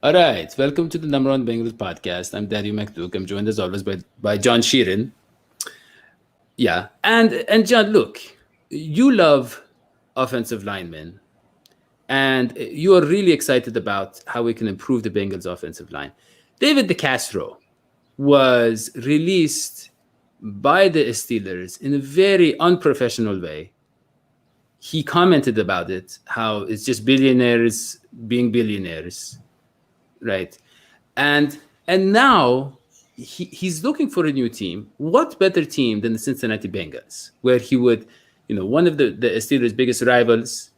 All right, welcome to the number one Bengals podcast. I'm Dadio McDuke. I'm joined as always by John Sheeran. Yeah, and John, look, you love offensive linemen, and you are really excited about how we can improve the Bengals offensive line. David DeCastro was released by the Steelers in a very unprofessional way. He commented about it, how it's just billionaires being billionaires, right? And now he's looking for a new team. What better team than the Cincinnati Bengals, where he would, one of the Steelers' biggest rivals,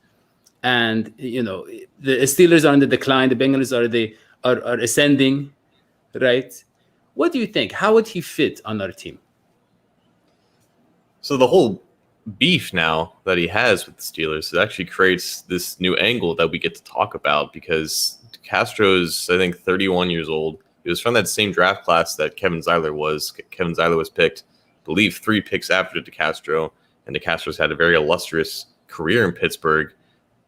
and the Steelers are on the decline, the Bengals are ascending, right? What do you think? How would he fit on our team? So the whole beef now that he has with the Steelers, it actually creates this new angle that we get to talk about because Castro is, I think, 31 years old. He was from that same draft class that Kevin Zeiler was. Kevin Zeiler was picked, I believe, 3 picks after DeCastro, and DeCastro's had a very illustrious career in Pittsburgh.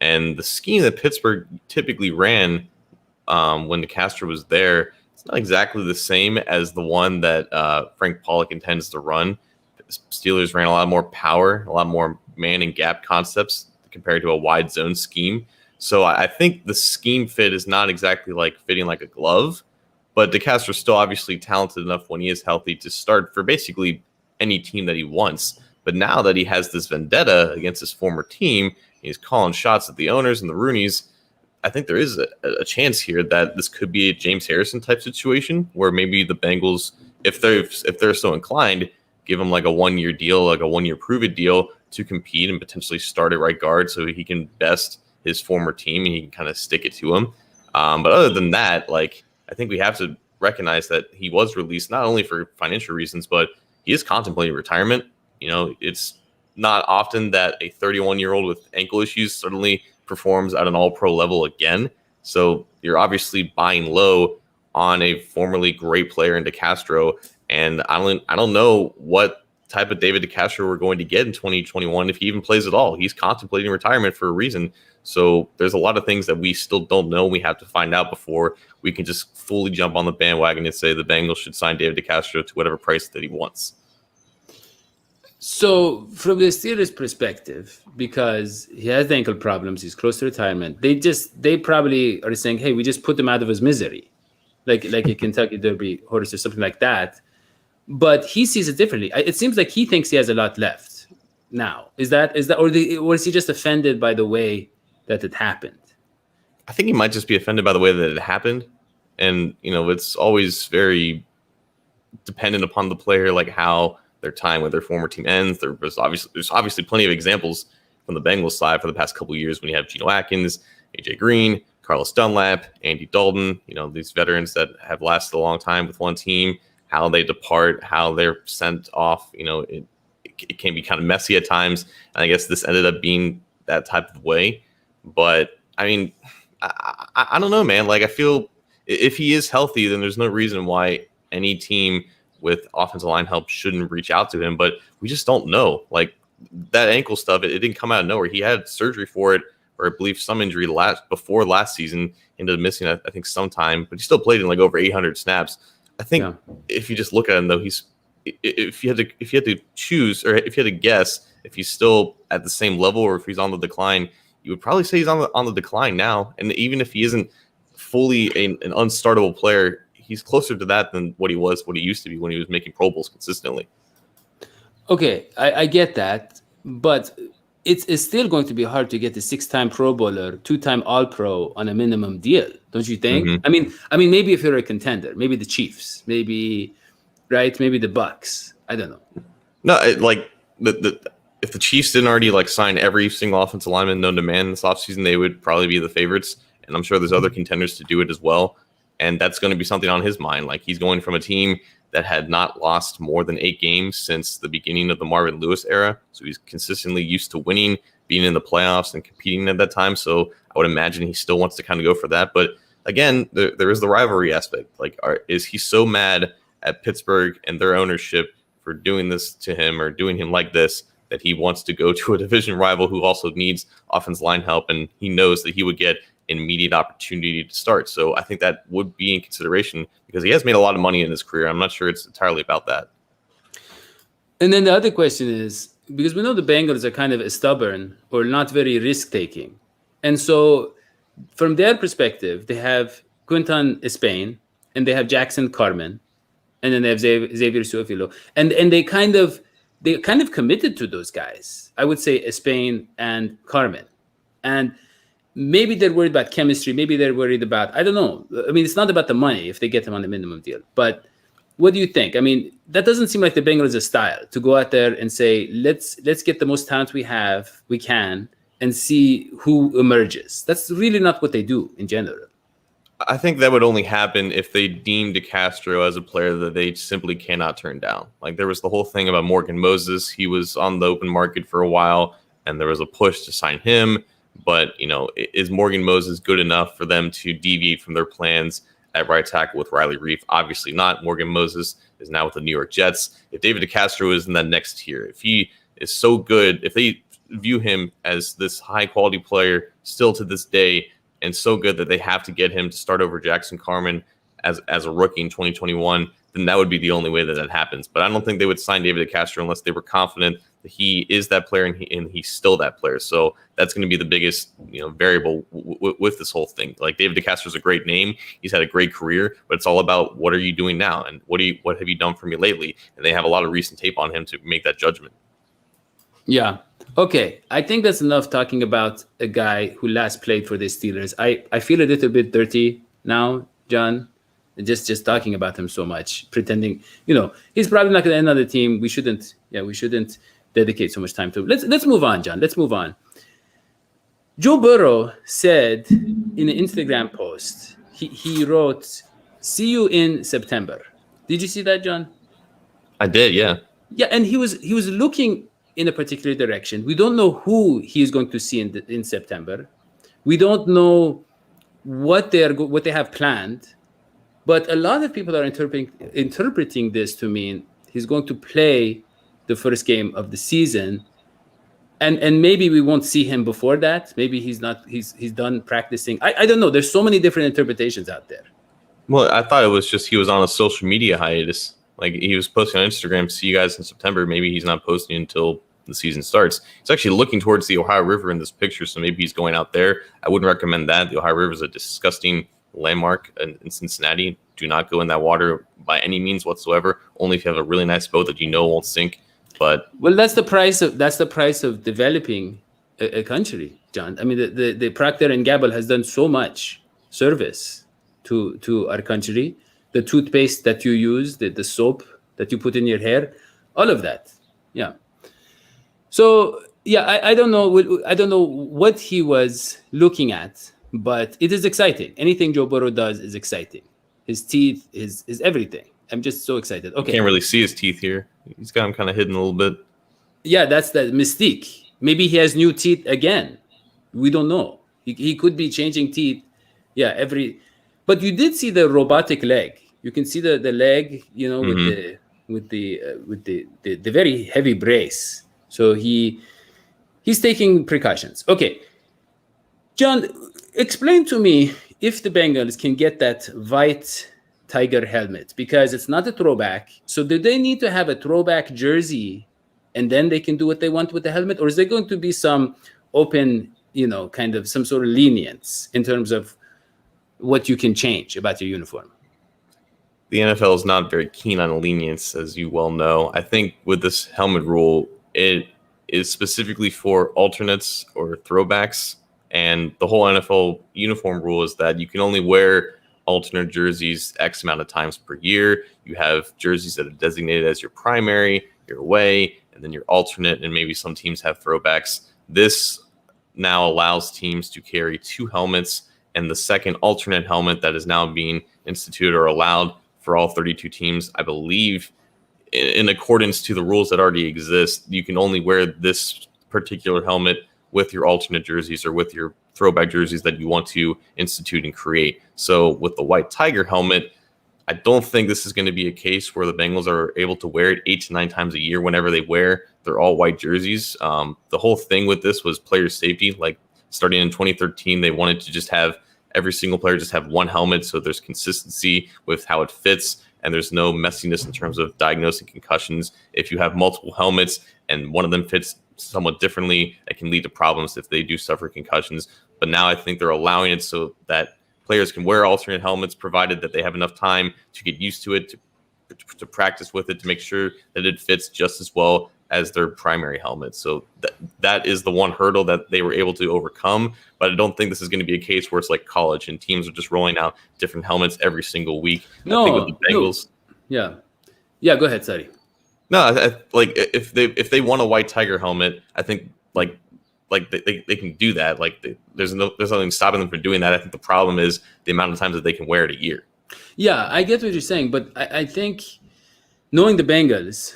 And the scheme that Pittsburgh typically ran when DeCastro was there, it's not exactly the same as the one that Frank Pollock intends to run. Steelers ran a lot more power, a lot more man and gap concepts compared to a wide zone scheme. So I think the scheme fit is not exactly like fitting like a glove, but DeCastro's still obviously talented enough when he is healthy to start for basically any team that he wants. But now that he has this vendetta against his former team, he's calling shots at the owners and the Rooneys. I think there is a chance here that this could be a James Harrison type situation where maybe the Bengals, if they're so inclined, give him like a 1-year deal, like a 1-year prove-it deal to compete and potentially start at right guard so he can best his former team and he can kind of stick it to him. But other than that, like I think we have to recognize that he was released not only for financial reasons, but he is contemplating retirement. It's not often that a 31-year-old with ankle issues suddenly performs at an all-pro level again. So you're obviously buying low on a formerly great player in DeCastro. And I don't know what type of David DeCastro we're going to get in 2021 if he even plays at all. He's contemplating retirement for a reason. So there's a lot of things that we still don't know. We have to find out before we can just fully jump on the bandwagon and say the Bengals should sign David DeCastro to whatever price that he wants. So from the Steelers' perspective, because he has the ankle problems, he's close to retirement, they probably are saying, hey, we just put him out of his misery. Like a Kentucky Derby horse or something like that. But he sees it differently. It seems like he thinks he has a lot left now. Is that, or is he just offended by the way that it happened? I think he might just be offended by the way that it happened. And, it's always very dependent upon the player, like how their time with their former team ends. There's obviously plenty of examples from the Bengals side for the past couple of years when you have Geno Atkins, AJ Green, Carlos Dunlap, Andy Dalton, these veterans that have lasted a long time with one team, how they depart, how they're sent off, it can be kind of messy at times. And I guess this ended up being that type of way. But I mean, I don't know, man. Like I feel if he is healthy, then there's no reason why any team with offensive line help shouldn't reach out to him. But we just don't know. Like that ankle stuff, it didn't come out of nowhere. He had surgery for it, or I believe some injury before last season, ended up missing, I think, some time, but he still played in like over 800 snaps. I think if you just look at him, though, if you had to choose, or if you had to guess if he's still at the same level or if he's on the decline, you would probably say he's on the decline now. And even if he isn't fully an unstartable player, he's closer to that than what he used to be when he was making Pro Bowls consistently. Okay, I get that, but it's still going to be hard to get the 6-time Pro Bowler, 2-time All-Pro on a minimum deal, don't you think? Mm-hmm. I mean, maybe if you're a contender, maybe the Chiefs, maybe the Bucks. I don't know. No, if the Chiefs didn't already sign every single offensive lineman known to man this offseason, they would probably be the favorites. And I'm sure there's other contenders to do it as well. And that's going to be something on his mind. Like he's going from a team that had not lost more than 8 games since the beginning of the Marvin Lewis era. So he's consistently used to winning, being in the playoffs and competing at that time. So I would imagine he still wants to kind of go for that. But again, there is the rivalry aspect. Like, is he so mad at Pittsburgh and their ownership for doing this to him or doing him like this that he wants to go to a division rival who also needs offensive line help? And he knows that he would get an immediate opportunity to start. So I think that would be in consideration because he has made a lot of money in his career. I'm not sure it's entirely about that. And then the other question is, because we know the Bengals are kind of stubborn or not very risk-taking. And so from their perspective, they have Quinton Spain and they have Jackson Carman, and then they have Xavier Suafilo. And they kind of committed to those guys. I would say Spain and Carman. And maybe they're worried about chemistry. Maybe they're worried about, I don't know. I mean, it's not about the money if they get them on a minimum deal. But what do you think? I mean, that doesn't seem like the Bengals' style to go out there and say, let's get the most talent we can, and see who emerges. That's really not what they do in general. I think that would only happen if they deemed DeCastro as a player that they simply cannot turn down. Like there was the whole thing about Morgan Moses. He was on the open market for a while, and there was a push to sign him. But, is Morgan Moses good enough for them to deviate from their plans at right tackle with Riley Reiff? Obviously not. Morgan Moses is now with the New York Jets. If David DeCastro is in that next tier, if he is so good, if they view him as this high-quality player still to this day and so good that they have to get him to start over Jackson Carman as a rookie in 2021, then that would be the only way that happens. But I don't think they would sign David DeCastro unless they were confident that he is that player and he's still that player. So that's going to be the biggest variable with this whole thing. Like David DeCastro is a great name. He's had a great career, but it's all about what are you doing now and what have you done for me lately? And they have a lot of recent tape on him to make that judgment. Yeah. Okay. I think that's enough talking about a guy who last played for the Steelers. I feel a little bit dirty now, John. Just talking about him so much, pretending, he's probably not going to end on the team. We shouldn't dedicate so much time to him. Let's move on, John. Let's move on. Joe Burrow said in an Instagram post, he wrote, "See you in September." Did you see that, John? I did, yeah. Yeah, and he was looking in a particular direction. We don't know who he is going to see in September. We don't know what they have planned. But a lot of people are interpreting this to mean he's going to play the first game of the season, and maybe we won't see him before that. Maybe he's done practicing. I don't know. There's so many different interpretations out there. Well, I thought it was just he was on a social media hiatus. Like he was posting on Instagram, "See you guys in September." Maybe he's not posting until the season starts. He's actually looking towards the Ohio River in this picture, so maybe he's going out there. I wouldn't recommend that. The Ohio River is a disgusting landmark in Cincinnati. Do not go in that water by any means whatsoever. Only if you have a really nice boat that won't sink. But that's the price of developing a country, John. I mean, the Procter and Gamble has done so much service to our country. The toothpaste that you use, the soap that you put in your hair, all of that. Yeah. So yeah, I don't know what he was looking at. But it is exciting. Anything Joe Burrow does is exciting. His teeth is everything. I'm just so excited. Okay. You can't really see his teeth here. He's got them kind of hidden a little bit. Yeah, that's the mystique. Maybe he has new teeth again. We don't know. He could be changing teeth. Yeah, but you did see the robotic leg. You can see the leg, with the very heavy brace. So he's taking precautions. Okay. John, explain to me if the Bengals can get that white Tiger helmet, because it's not a throwback. So do they need to have a throwback jersey and then they can do what they want with the helmet? Or is there going to be some open, kind of some sort of lenience in terms of what you can change about your uniform? The NFL is not very keen on lenience, as you well know. I think with this helmet rule, it is specifically for alternates or throwbacks. And the whole NFL uniform rule is that you can only wear alternate jerseys X amount of times per year. You have jerseys that are designated as your primary, your away, and then your alternate, and maybe some teams have throwbacks. This now allows teams to carry two helmets, and the second alternate helmet that is now being instituted or allowed for all 32 teams, I believe, in accordance to the rules that already exist, you can only wear this particular helmet with your alternate jerseys or with your throwback jerseys that you want to institute and create. So with the white Tiger helmet, I don't think this is going to be a case where the Bengals are able to wear it 8 to 9 times a year whenever they wear their all white jerseys. The whole thing with this was player safety. Like starting in 2013, they wanted to just have every single player just have one helmet, so there's consistency with how it fits, and there's no messiness in terms of diagnosing concussions. If you have multiple helmets and one of them fits somewhat differently, it can lead to problems if they do suffer concussions. But now I think they're allowing it so that players can wear alternate helmets, provided that they have enough time to get used to it, to practice with it, to make sure that it fits just as well as their primary helmet. So that is the one hurdle that they were able to overcome. But I don't think this is going to be a case where it's like college and teams are just rolling out different helmets every single week. No, I think with the Bengals, yeah. Go ahead, sorry. No, like if they want a white tiger helmet, I think like they can do that. Like there's nothing stopping them from doing that. I think the problem is the amount of times that they can wear it a year. Yeah, I get what you're saying, but I think knowing the Bengals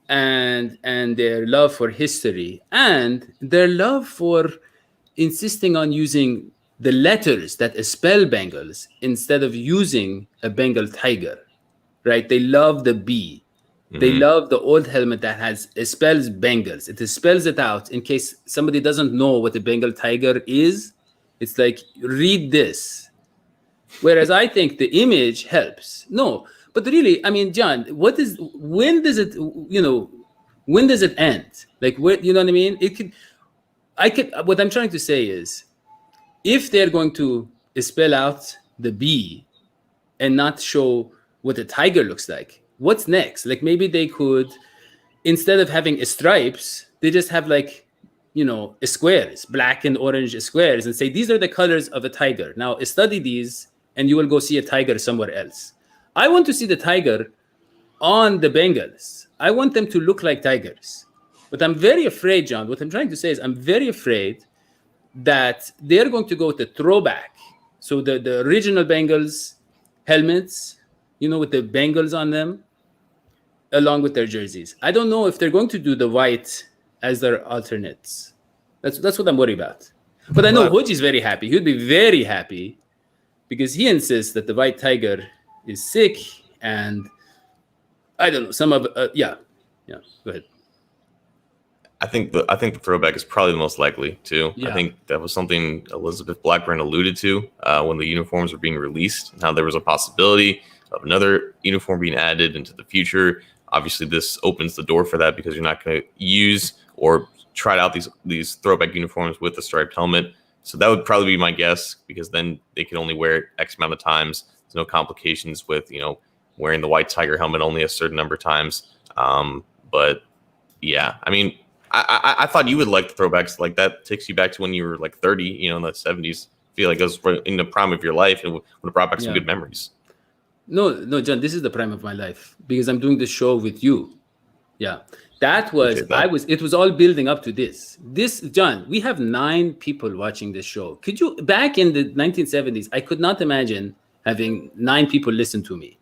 and their love for history and their love for insisting on using the letters that spell Bengals instead of using a Bengal tiger, right? They love the B. They love the old helmet that spells Bengals. It spells it out in case somebody doesn't know what a Bengal tiger is. It's like, read this. Whereas I think the image helps. No, but really, I mean, John, when does it end? Like, you know what I mean? What I'm trying to say is, if they're going to spell out the B and not show what a tiger looks like, what's next? Like, maybe they could, instead of having stripes, they just have like, squares, black and orange squares, and say, these are the colors of a tiger. Now study these and you will go see a tiger somewhere else. I want to see the tiger on the Bengals. I want them to look like tigers. But I'm very afraid, John, what I'm trying to say is I'm very afraid that they're going to go with the throwback. So the original Bengals helmets, with the Bengals on them, along with their jerseys. I don't know if they're going to do the white as their alternates. That's what I'm worried about. But I know Hoji's very happy. He would be very happy because he insists that the white tiger is sick, and I don't know, some of go ahead. I think the throwback is probably the most likely too. Yeah. I think that was something Elizabeth Blackburn alluded to when the uniforms were being released. Now there was a possibility of another uniform being added into the future. Obviously, this opens the door for that because you're not going to use or try out these throwback uniforms with the striped helmet. So that would probably be my guess, because then they can only wear it X amount of times. There's no complications with wearing the white tiger helmet only a certain number of times. But yeah, I mean, I thought you would like the throwbacks. Like, that takes you back to when you were like 30, in the 70s. I feel like it was in the prime of your life and would have brought back some good memories. No, John, this is the prime of my life because I'm doing the show with you. Yeah, it was all building up to this. John, we have 9 people watching this show. Could you, back in the 1970s, I could not imagine having 9 people listen to me.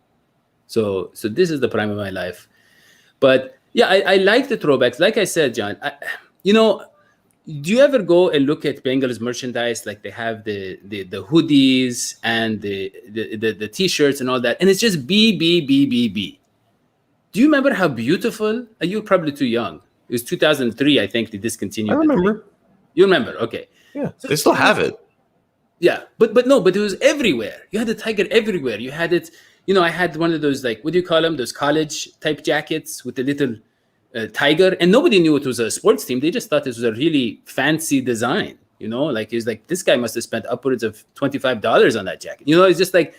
So this is the prime of my life. But yeah, I like the throwbacks. Like I said, John, do you ever go and look at Bengals merchandise? Like, they have the hoodies and the t-shirts and all that, and it's just B, B, B, B, B. Do you remember how beautiful? You're probably too young. It was 2003, I think, they discontinued. I remember. You remember? Okay. Yeah, so they still have it. Yeah, but it was everywhere. You had the tiger everywhere. You had it. I had one of those, like, what do you call them? Those college type jackets with the little tiger, and nobody knew it was a sports team. They just thought this was a really fancy design. Like, it's like, this guy must have spent upwards of $25 on that jacket. It's just like,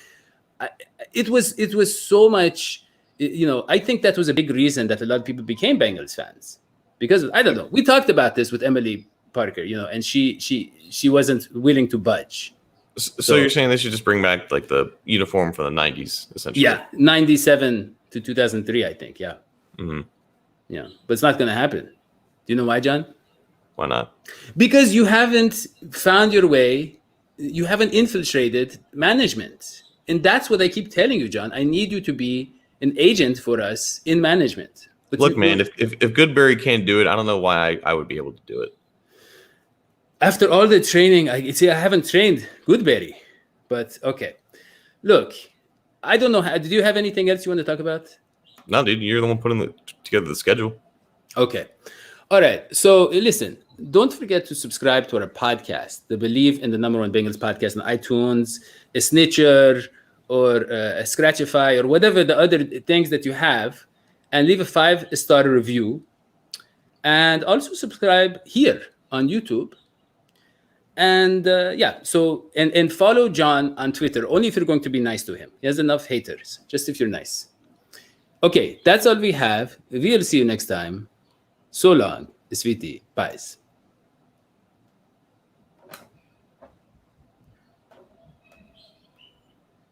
it was so much. I think that was a big reason that a lot of people became Bengals fans, because I don't know. We talked about this with Emily Parker, and she wasn't willing to budge. So you're saying they should just bring back like the uniform from the 90s, essentially? Yeah, 97 to 2003, I think. Yeah. Mm-hmm. Yeah, but it's not going to happen. Do you know why, John? Why not? Because you haven't found your way. You haven't infiltrated management. And that's what I keep telling you, John. I need you to be an agent for us in management. But look, man, if Goodberry can't do it, I don't know why I would be able to do it. After all the training, I haven't trained Goodberry. But okay. Look, I don't know. Did you have anything else you want to talk about? No, dude, you're the one putting together the schedule. Okay. All right. So listen, don't forget to subscribe to our podcast, the Believe in the Number One Bengals podcast on iTunes, a Snitcher, or a Scratchify, or whatever the other things that you have, and leave a 5-star review. And also subscribe here on YouTube. And and follow John on Twitter, only if you're going to be nice to him. He has enough haters, just if you're nice. Okay, that's all we have. We'll see you next time. So long, sweetie. Bye.